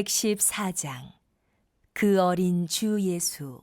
114장 그 어린 주 예수.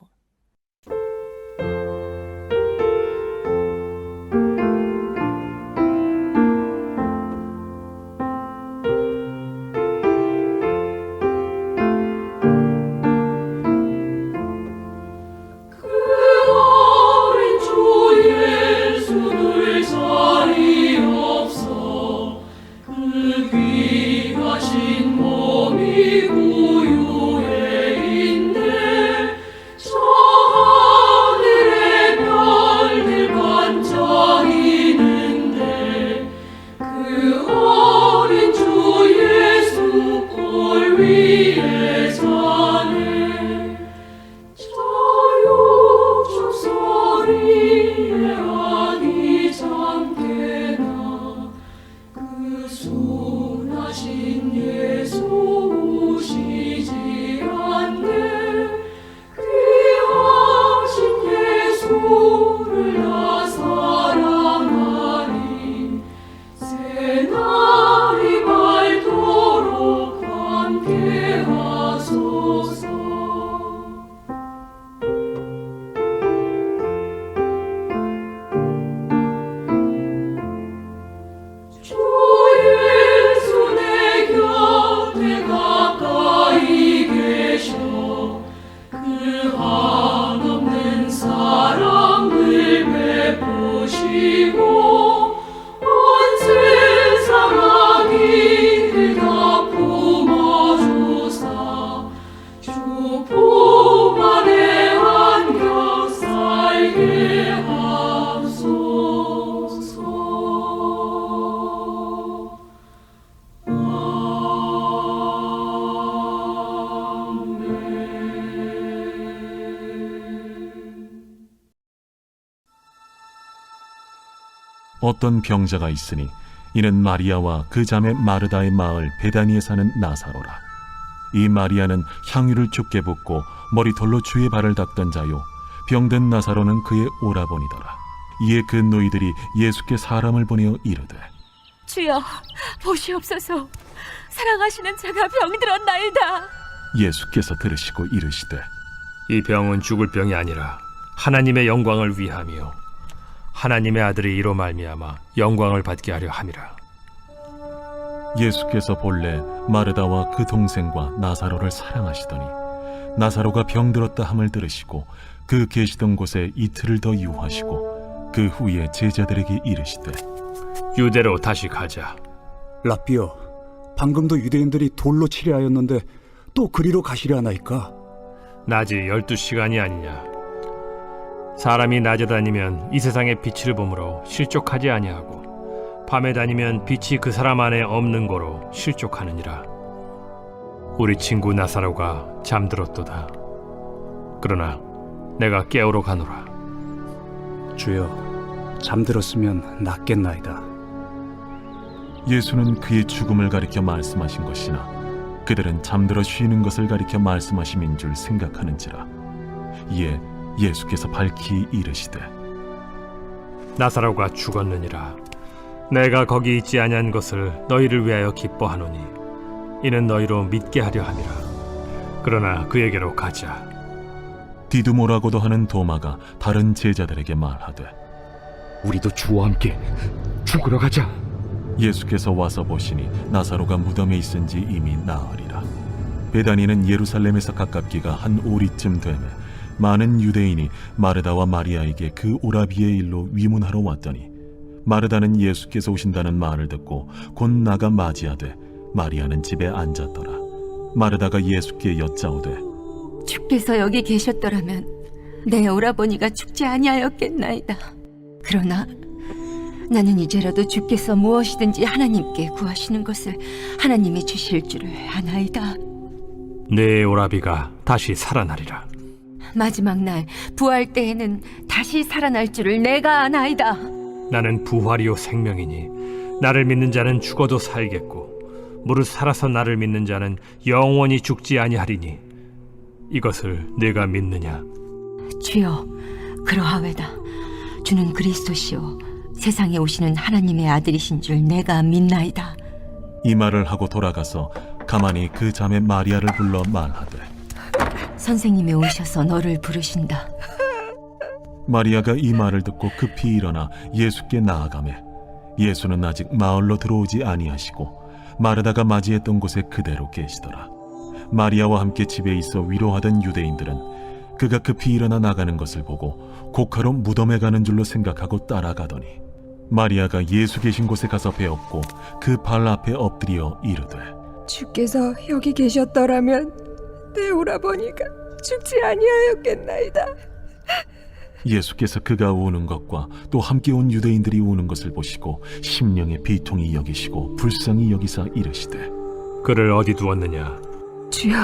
어떤 병자가 있으니 이는 마리아와 그 자매 마르다의 마을 베다니에 사는 나사로라. 이 마리아는 향유를 죽게 붓고 머리털로 주의 발을 닦던 자요, 병든 나사로는 그의 오라버니더라. 이에 그 노이들이 예수께 사람을 보내어 이르되, 주여, 보시옵소서. 사랑하시는 자가 병들었나이다. 예수께서 들으시고 이르시되, 이 병은 죽을 병이 아니라 하나님의 영광을 위함이요 하나님의 아들이 이로 말미암아 영광을 받게 하려 함이라. 예수께서 본래 마르다와 그 동생과 나사로를 사랑하시더니 나사로가 병들었다 함을 들으시고 그 계시던 곳에 이틀을 더 유하시고 그 후에 제자들에게 이르시되, 유대로 다시 가자. 라삐여, 방금도 유대인들이 돌로 치려 하였는데 또 그리로 가시려 하나이까? 낮이 12시간이 아니냐. 사람이 낮에 다니면 이 세상의 빛을 보므로 실족하지 아니하고 밤에 다니면 빛이 그 사람 안에 없는 거로 실족하느니라. 우리 친구 나사로가 잠들었도다. 그러나 내가 깨우러 가노라. 주여, 잠들었으면 낫겠나이다. 예수는 그의 죽음을 가리켜 말씀하신 것이나 그들은 잠들어 쉬는 것을 가리켜 말씀하심인 줄 생각하는지라. 이에 예수께서 밝히 이르시되, 나사로가 죽었느니라. 내가 거기 있지 아니한 것을 너희를 위하여 기뻐하노니 이는 너희로 믿게 하려 함이라. 그러나 그에게로 가자. 디두모라고도 하는 도마가 다른 제자들에게 말하되, 우리도 주와 함께 죽으러 가자. 예수께서 와서 보시니 나사로가 무덤에 있은지 이미 나으리라. 베다니는 예루살렘에서 가깝기가 한 오리쯤 되매 많은 유대인이 마르다와 마리아에게 그 오라비의 일로 위문하러 왔더니 마르다는 예수께서 오신다는 말을 듣고 곧 나가 맞이하되 마리아는 집에 앉았더라. 마르다가 예수께 여짜오되, 주께서 여기 계셨더라면 내 오라버니가 죽지 아니하였겠나이다. 그러나 나는 이제라도 주께서 무엇이든지 하나님께 구하시는 것을 하나님이 주실 줄을 아나이다. 내 오라비가 다시 살아나리라. 마지막 날 부활 때에는 다시 살아날 줄을 내가 아나이다. 나는 부활이요 생명이니 나를 믿는 자는 죽어도 살겠고 무릇 살아서 나를 믿는 자는 영원히 죽지 아니하리니 이것을 네가 믿느냐? 주여, 그러하외다. 주는 그리스도시요 세상에 오시는 하나님의 아들이신 줄 내가 믿나이다. 이 말을 하고 돌아가서 가만히 그 자매 마리아를 불러 말하되 선생님이 오셔서 너를 부르신다. 마리아가 이 말을 듣고 급히 일어나 예수께 나아가매 예수는 아직 마을로 들어오지 아니하시고 마르다가 맞이했던 곳에 그대로 계시더라. 마리아와 함께 집에 있어 위로하던 유대인들은 그가 급히 일어나 나가는 것을 보고 곡하러 무덤에 가는 줄로 생각하고 따라가더니 마리아가 예수 계신 곳에 가서 배웠고 그 발 앞에 엎드려 이르되 주께서 여기 계셨더라면 내 오라버니가 죽지 아니하였겠나이다. 예수께서 그가 우는 것과 또 함께 온 유대인들이 우는 것을 보시고 심령에 비통히 여기시고 불쌍히 여기사 이르시되 그를 어디 두었느냐? 주여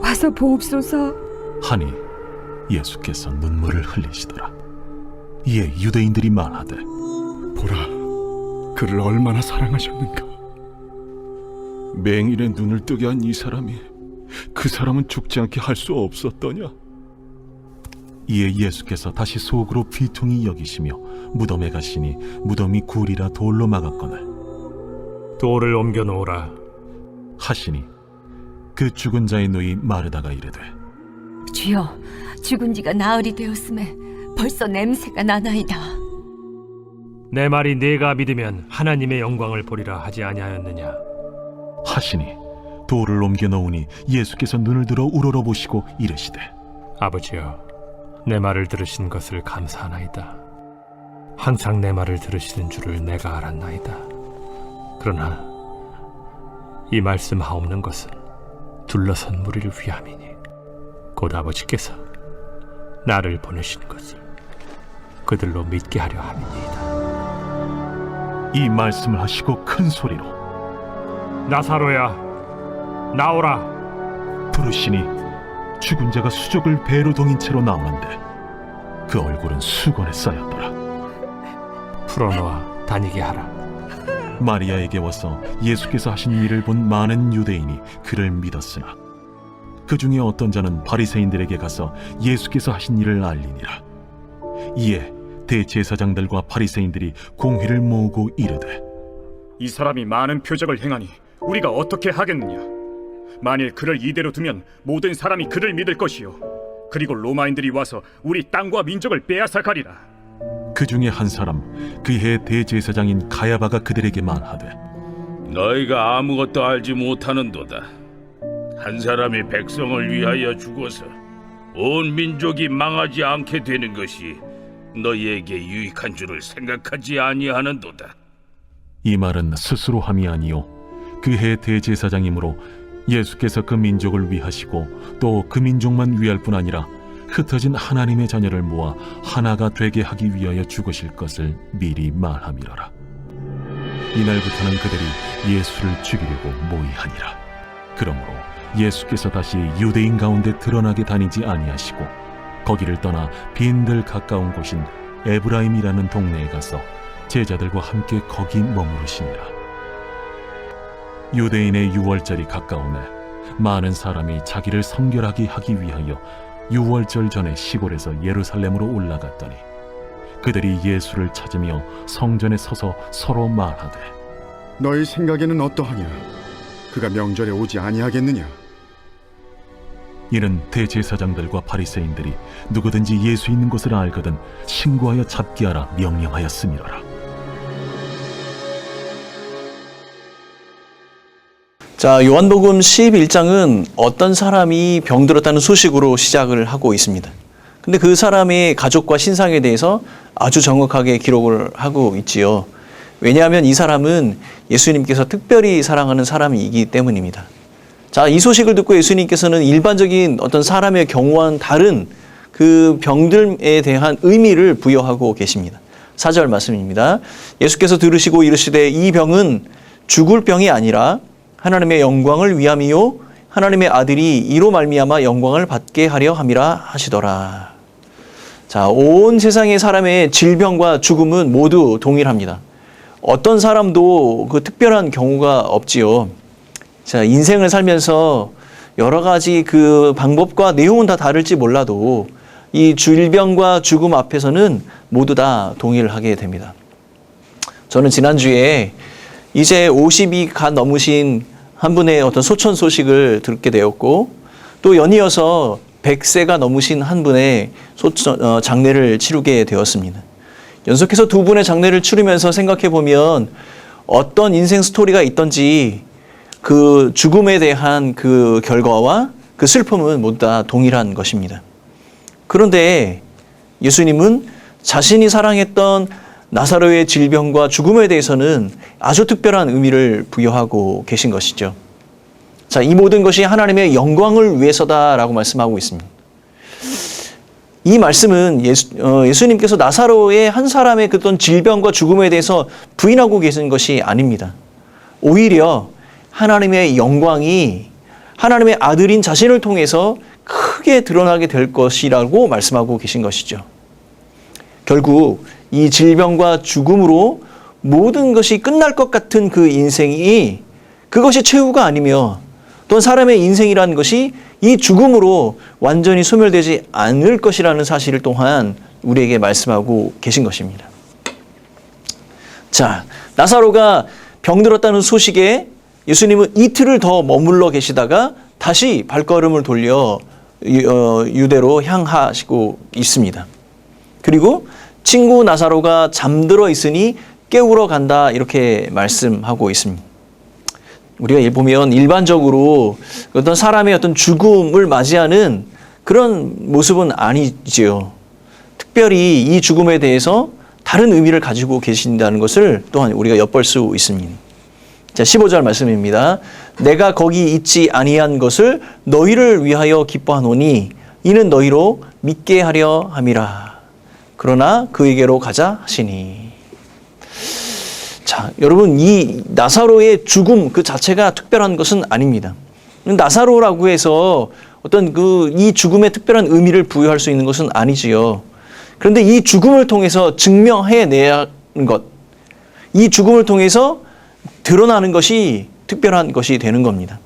와서 보옵소서. 하니 예수께서 눈물을 흘리시더라. 이에 유대인들이 말하되 보라, 그를 얼마나 사랑하셨는가. 맹인의 눈을 뜨게 한 이 사람이 그 사람은 죽지 않게 할 수 없었더냐. 이에 예수께서 다시 속으로 비통히 여기시며 무덤에 가시니 무덤이 굴이라 돌로 막았거늘 돌을 옮겨 놓으라. 하시니 그 죽은 자의 누이 마르다가 이르되 주여, 죽은 지가 나흘이 되었음에 벌써 냄새가 나나이다. 내 말이 네가 믿으면 하나님의 영광을 보리라 하지 아니하였느냐? 하시니 돌을 옮겨 놓으니 예수께서 눈을 들어 우러러보시고 이르시되 아버지여, 내 말을 들으신 것을 감사하나이다. 항상 내 말을 들으시는 줄을 내가 알았나이다. 그러나 이 말씀하옵는 것은 둘러선 무리를 위함이니 곧 아버지께서 나를 보내신 것을 그들로 믿게 하려 함이니이다. 이 말씀을 하시고 큰 소리로 나사로야, 나오라. 부르시니 죽은 자가 수족을 배로 동인 채로 나오는데 그 얼굴은 수건에 쌓였더라. 풀어놓아 다니게 하라. 마리아에게 와서 예수께서 하신 일을 본 많은 유대인이 그를 믿었으나 그 중에 어떤 자는 바리새인들에게 가서 예수께서 하신 일을 알리니라. 이에 대제사장들과 바리새인들이 공회를 모으고 이르되 이 사람이 많은 표적을 행하니 우리가 어떻게 하겠느냐? 만일 그를 이대로 두면 모든 사람이 그를 믿을 것이요 그리고 로마인들이 와서 우리 땅과 민족을 빼앗아 가리라. 그 중에 한 사람 그 해 대제사장인 가야바가 그들에게 말하되 너희가 아무것도 알지 못하는도다. 한 사람이 백성을 위하여 죽어서 온 민족이 망하지 않게 되는 것이 너희에게 유익한 줄을 생각하지 아니하는도다. 이 말은 스스로 함이 아니요 그 해 대제사장이므로 예수께서 그 민족을 위하시고 또 그 민족만 위할 뿐 아니라 흩어진 하나님의 자녀를 모아 하나가 되게 하기 위하여 죽으실 것을 미리 말함이로라. 이날부터는 그들이 예수를 죽이려고 모의하니라. 그러므로 예수께서 다시 유대인 가운데 드러나게 다니지 아니하시고 거기를 떠나 빈들 가까운 곳인 에브라임이라는 동네에 가서 제자들과 함께 거기 머무르시니라. 유대인의 유월절이 가까우매 많은 사람이 자기를 성결하게 하기 위하여 유월절 전에 시골에서 예루살렘으로 올라갔더니 그들이 예수를 찾으며 성전에 서서 서로 말하되 너희 생각에는 어떠하냐? 그가 명절에 오지 아니하겠느냐? 이는 대제사장들과 바리새인들이 누구든지 예수 있는 곳을 알거든 신고하여 잡게 하라 명령하였음이로라. 자, 요한복음 11장은 어떤 사람이 병들었다는 소식으로 시작을 하고 있습니다. 근데 그 사람의 가족과 신상에 대해서 아주 정확하게 기록을 하고 있지요. 왜냐하면 이 사람은 예수님께서 특별히 사랑하는 사람이기 때문입니다. 자, 이 소식을 듣고 예수님께서는 일반적인 어떤 사람의 경우와는 다른 그 병들에 대한 의미를 부여하고 계십니다. 4절 말씀입니다. 예수께서 들으시고 이르시되 이 병은 죽을 병이 아니라 하나님의 영광을 위함이요 하나님의 아들이 이로 말미암아 영광을 받게 하려 함이라 하시더라. 자, 온 세상의 사람의 질병과 죽음은 모두 동일합니다. 어떤 사람도 그 특별한 경우가 없지요. 자, 인생을 살면서 여러 가지 그 방법과 내용은 다 다를지 몰라도 이 질병과 죽음 앞에서는 모두 다 동일하게 됩니다. 저는 지난주에 이제 50이 갓 넘으신 한 분의 어떤 소천 소식을 듣게 되었고, 또 연이어서 100세가 넘으신 한 분의 장례를 치르게 되었습니다. 연속해서 두 분의 장례를 치르면서 생각해 보면 어떤 인생 스토리가 있던지 그 죽음에 대한 그 결과와 그 슬픔은 모두 다 동일한 것입니다. 그런데 예수님은 자신이 사랑했던 나사로의 질병과 죽음에 대해서는 아주 특별한 의미를 부여하고 계신 것이죠. 자, 이 모든 것이 하나님의 영광을 위해서다라고 말씀하고 있습니다. 이 말씀은 예수님께서 나사로의 한 사람의 그런 질병과 죽음에 대해서 부인하고 계신 것이 아닙니다. 오히려 하나님의 영광이 하나님의 아들인 자신을 통해서 크게 드러나게 될 것이라고 말씀하고 계신 것이죠. 결국 이 질병과 죽음으로 모든 것이 끝날 것 같은 그 인생이 그것이 최후가 아니며 또한 사람의 인생이라는 것이 이 죽음으로 완전히 소멸되지 않을 것이라는 사실을 또한 우리에게 말씀하고 계신 것입니다. 자, 나사로가 병들었다는 소식에 예수님은 이틀을 더 머물러 계시다가 다시 발걸음을 돌려 유대로 향하시고 있습니다. 그리고 친구 나사로가 잠들어 있으니 깨우러 간다 이렇게 말씀하고 있습니다. 우리가 보면 일반적으로 어떤 사람의 어떤 죽음을 맞이하는 그런 모습은 아니지요. 특별히 이 죽음에 대해서 다른 의미를 가지고 계신다는 것을 또한 우리가 엿볼 수 있습니다. 자, 15절 말씀입니다. 내가 거기 있지 아니한 것을 너희를 위하여 기뻐하노니 이는 너희로 믿게 하려 함이라. 그러나 그에게로 가자 하시니. 자, 여러분, 이 나사로의 죽음 그 자체가 특별한 것은 아닙니다. 나사로라고 해서 어떤 이 죽음에 특별한 의미를 부여할 수 있는 것은 아니지요. 그런데 이 죽음을 통해서 증명해내야 하는 것, 이 죽음을 통해서 드러나는 것이 특별한 것이 되는 겁니다.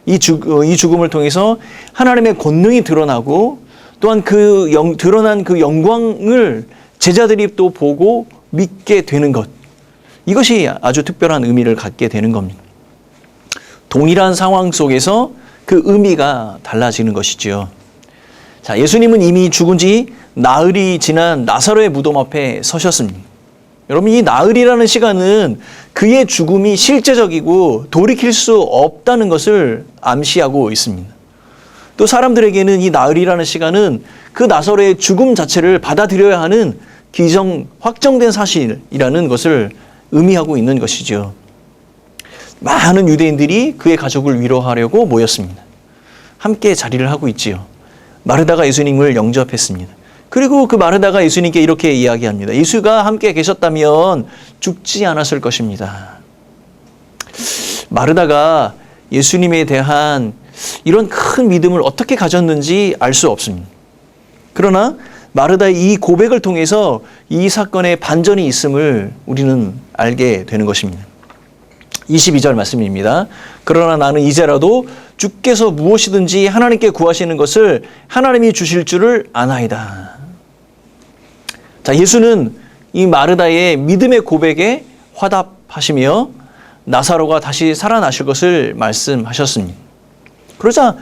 이 죽음을 통해서 하나님의 권능이 드러나고 또한 드러난 그 영광을 제자들이 또 보고 믿게 되는 것. 이것이 아주 특별한 의미를 갖게 되는 겁니다. 동일한 상황 속에서 그 의미가 달라지는 것이지요. 자, 예수님은 이미 죽은 지 나흘이 지난 나사로의 무덤 앞에 서셨습니다. 여러분, 이 나흘이라는 시간은 그의 죽음이 실제적이고 돌이킬 수 없다는 것을 암시하고 있습니다. 또 사람들에게는 이 나흘이라는 시간은 그 나사로의 죽음 자체를 받아들여야 하는 확정된 사실이라는 것을 의미하고 있는 것이죠. 많은 유대인들이 그의 가족을 위로하려고 모였습니다. 함께 자리를 하고 있지요. 마르다가 예수님을 영접했습니다. 그리고 그 마르다가 예수님께 이렇게 이야기합니다. 예수가 함께 계셨다면 죽지 않았을 것입니다. 마르다가 예수님에 대한 이런 큰 믿음을 어떻게 가졌는지 알 수 없습니다. 그러나 마르다의 이 고백을 통해서 이 사건에 반전이 있음을 우리는 알게 되는 것입니다. 22절 말씀입니다. 그러나 나는 이제라도 주께서 무엇이든지 하나님께 구하시는 것을 하나님이 주실 줄을 아나이다. 자, 예수는 이 마르다의 믿음의 고백에 화답하시며 나사로가 다시 살아나실 것을 말씀하셨습니다. 그러자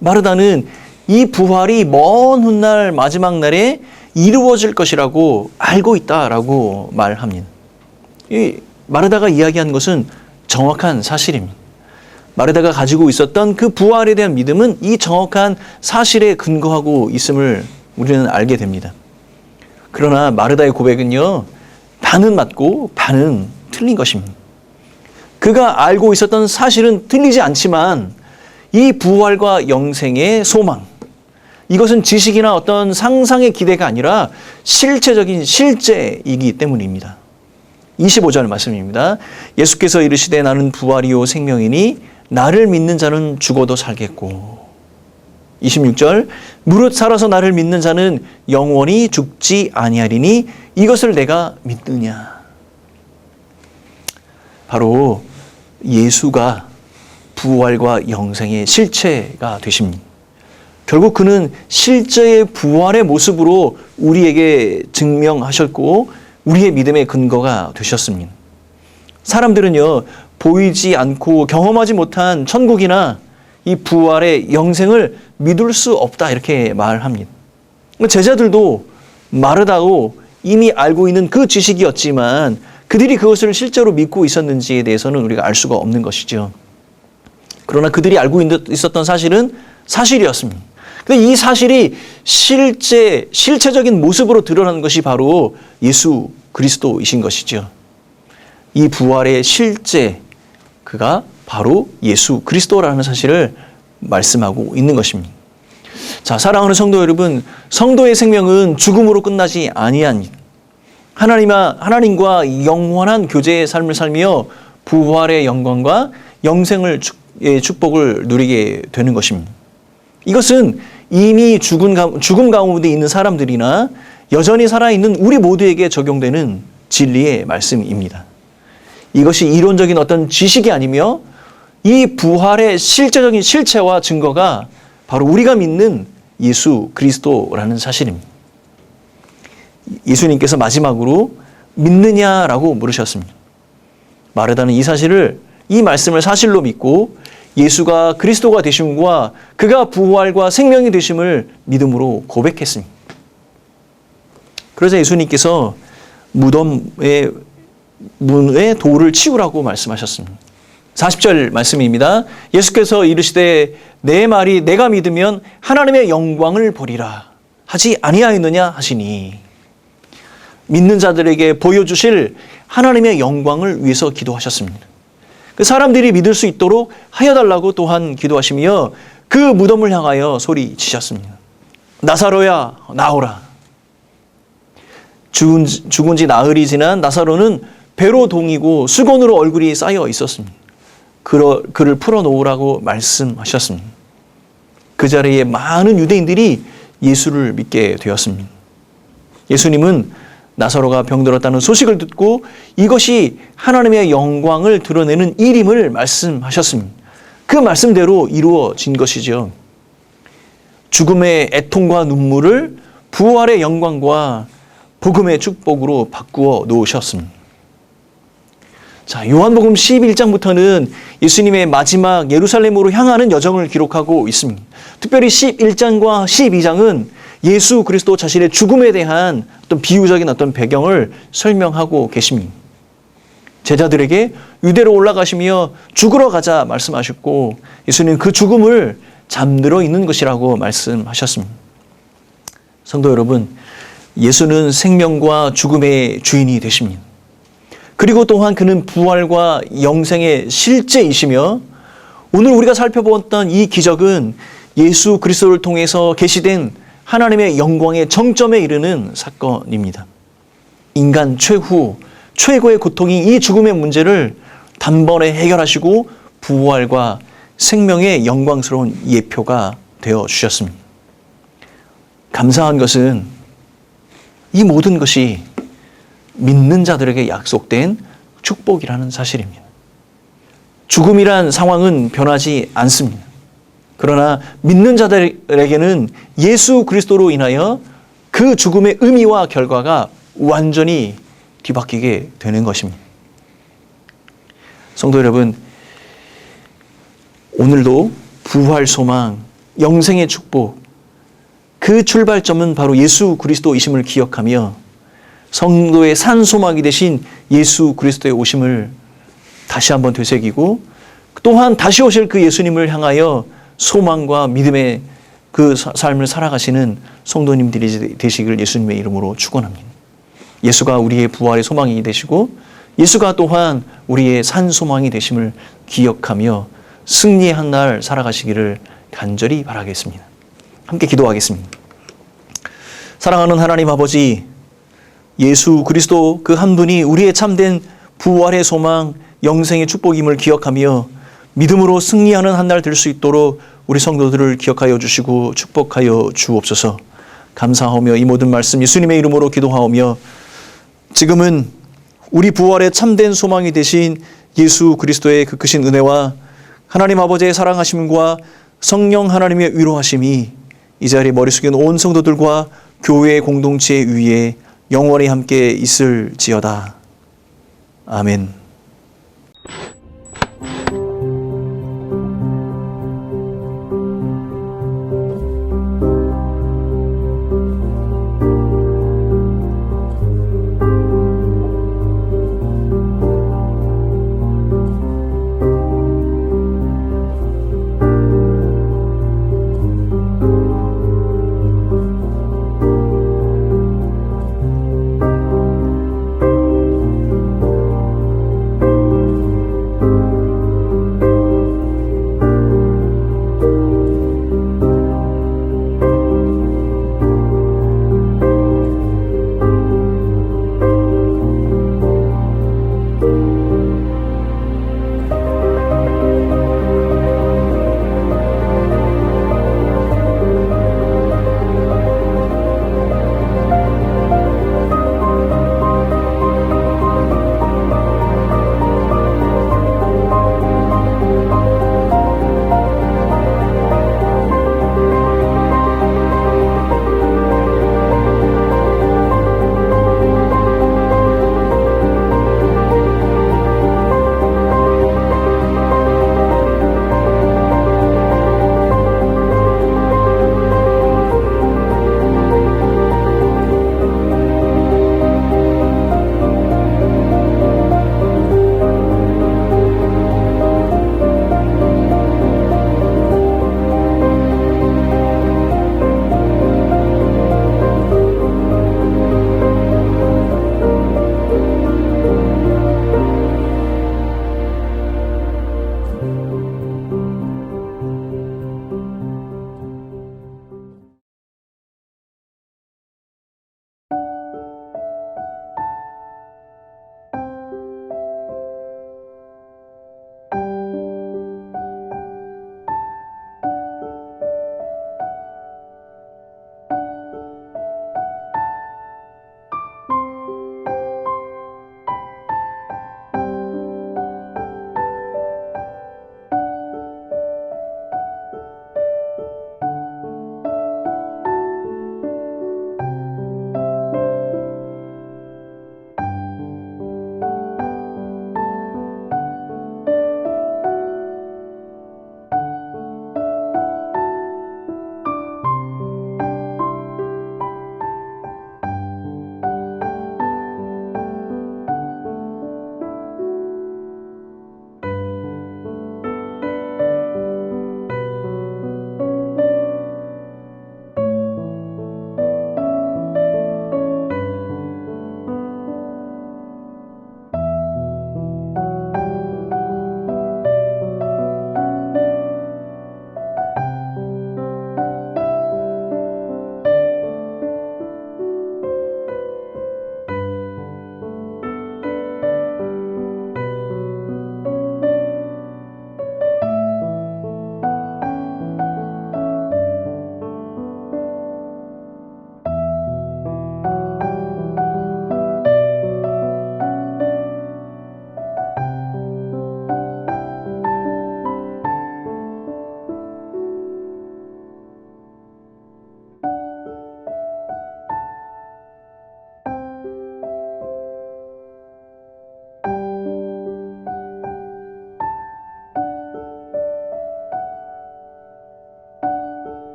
마르다는 이 부활이 먼 훗날 마지막 날에 이루어질 것이라고 알고 있다라고 말합니다. 이 마르다가 이야기한 것은 정확한 사실입니다. 마르다가 가지고 있었던 그 부활에 대한 믿음은 이 정확한 사실에 근거하고 있음을 우리는 알게 됩니다. 그러나 마르다의 고백은요, 반은 맞고 반은 틀린 것입니다. 그가 알고 있었던 사실은 틀리지 않지만 이 부활과 영생의 소망, 이것은 지식이나 어떤 상상의 기대가 아니라 실체적인 실제이기 때문입니다. 25절 말씀입니다. 예수께서 이르시되 나는 부활이요 생명이니 나를 믿는 자는 죽어도 살겠고. 26절 무릇 살아서 나를 믿는 자는 영원히 죽지 아니하리니 이것을 내가 믿느냐. 바로 예수가 부활과 영생의 실체가 되십니다. 결국 그는 실제의 부활의 모습으로 우리에게 증명하셨고 우리의 믿음의 근거가 되셨습니다. 사람들은요, 보이지 않고 경험하지 못한 천국이나 이 부활의 영생을 믿을 수 없다 이렇게 말합니다. 제자들도 마르다고 이미 알고 있는 그 지식이었지만 그들이 그것을 실제로 믿고 있었는지에 대해서는 우리가 알 수가 없는 것이죠. 그러나 그들이 알고 있었던 사실은 사실이었습니다. 근데 이 사실이 실체적인 모습으로 드러나는 것이 바로 예수 그리스도이신 것이죠. 이 부활의 실제, 그가 바로 예수 그리스도라는 사실을 말씀하고 있는 것입니다. 자, 사랑하는 성도 여러분, 성도의 생명은 죽음으로 끝나지 아니합니다. 하나님과 영원한 교제의 삶을 살며 부활의 영광과 영생의 축복을 누리게 되는 것입니다. 이것은 이미 죽음 가운데 있는 사람들이나 여전히 살아있는 우리 모두에게 적용되는 진리의 말씀입니다. 이것이 이론적인 어떤 지식이 아니며 이 부활의 실제적인 실체와 증거가 바로 우리가 믿는 예수 그리스도라는 사실입니다. 예수님께서 마지막으로 믿느냐라고 물으셨습니다. 마르다는 이 말씀을 사실로 믿고 예수가 그리스도가 되심과 그가 부활과 생명이 되심을 믿음으로 고백했습니다. 그러자 예수님께서 무덤의 문에 돌을 치우라고 말씀하셨습니다. 40절 말씀입니다. 예수께서 이르시되 내 말이 내가 믿으면 하나님의 영광을 보리라 하지 아니하였느냐 하시니, 믿는 자들에게 보여주실 하나님의 영광을 위해서 기도하셨습니다. 그 사람들이 믿을 수 있도록 하여달라고 또한 기도하시며 그 무덤을 향하여 소리치셨습니다. 나사로야 나오라. 죽은 지 나흘이 지난 나사로는 배로 동이고 수건으로 얼굴이 쌓여 있었습니다. 그를 풀어놓으라고 말씀하셨습니다. 그 자리에 많은 유대인들이 예수를 믿게 되었습니다. 예수님은 나사로가 병들었다는 소식을 듣고 이것이 하나님의 영광을 드러내는 일임을 말씀하셨습니다. 그 말씀대로 이루어진 것이죠. 죽음의 애통과 눈물을 부활의 영광과 복음의 축복으로 바꾸어 놓으셨습니다. 자, 요한복음 11장부터는 예수님의 마지막 예루살렘으로 향하는 여정을 기록하고 있습니다. 특별히 11장과 12장은 예수 그리스도 자신의 죽음에 대한 어떤 비유적인 어떤 배경을 설명하고 계십니다. 제자들에게 유대로 올라가시며 죽으러 가자 말씀하셨고, 예수님은 그 죽음을 잠들어 있는 것이라고 말씀하셨습니다. 성도 여러분, 예수는 생명과 죽음의 주인이 되십니다. 그리고 또한 그는 부활과 영생의 실제이시며, 오늘 우리가 살펴보았던 이 기적은 예수 그리스도를 통해서 계시된 하나님의 영광의 정점에 이르는 사건입니다. 인간 최고의 고통이 이 죽음의 문제를 단번에 해결하시고 부활과 생명의 영광스러운 예표가 되어 주셨습니다. 감사한 것은 이 모든 것이 믿는 자들에게 약속된 축복이라는 사실입니다. 죽음이란 상황은 변하지 않습니다. 그러나 믿는 자들에게는 예수 그리스도로 인하여 그 죽음의 의미와 결과가 완전히 뒤바뀌게 되는 것입니다. 성도 여러분, 오늘도 부활 소망, 영생의 축복, 그 출발점은 바로 예수 그리스도이심을 기억하며 성도의 산 소망이 되신 예수 그리스도의 오심을 다시 한번 되새기고, 또한 다시 오실 그 예수님을 향하여 소망과 믿음의 그 삶을 살아가시는 성도님들이 되시기를 예수님의 이름으로 축원합니다. 예수가 우리의 부활의 소망이 되시고 예수가 또한 우리의 산 소망이 되심을 기억하며 승리의 한 날 살아가시기를 간절히 바라겠습니다. 함께 기도하겠습니다. 사랑하는 하나님 아버지, 예수 그리스도 그 한 분이 우리의 참된 부활의 소망, 영생의 축복임을 기억하며 믿음으로 승리하는 한 날 될 수 있도록 우리 성도들을 기억하여 주시고 축복하여 주옵소서. 감사하며 이 모든 말씀 예수님의 이름으로 기도하오며, 지금은 우리 부활의 참된 소망이 되신 예수 그리스도의 그 크신 은혜와 하나님 아버지의 사랑하심과 성령 하나님의 위로하심이 이 자리에 머리 숙인 온 성도들과 교회 공동체 위에 영원히 함께 있을지어다. 아멘.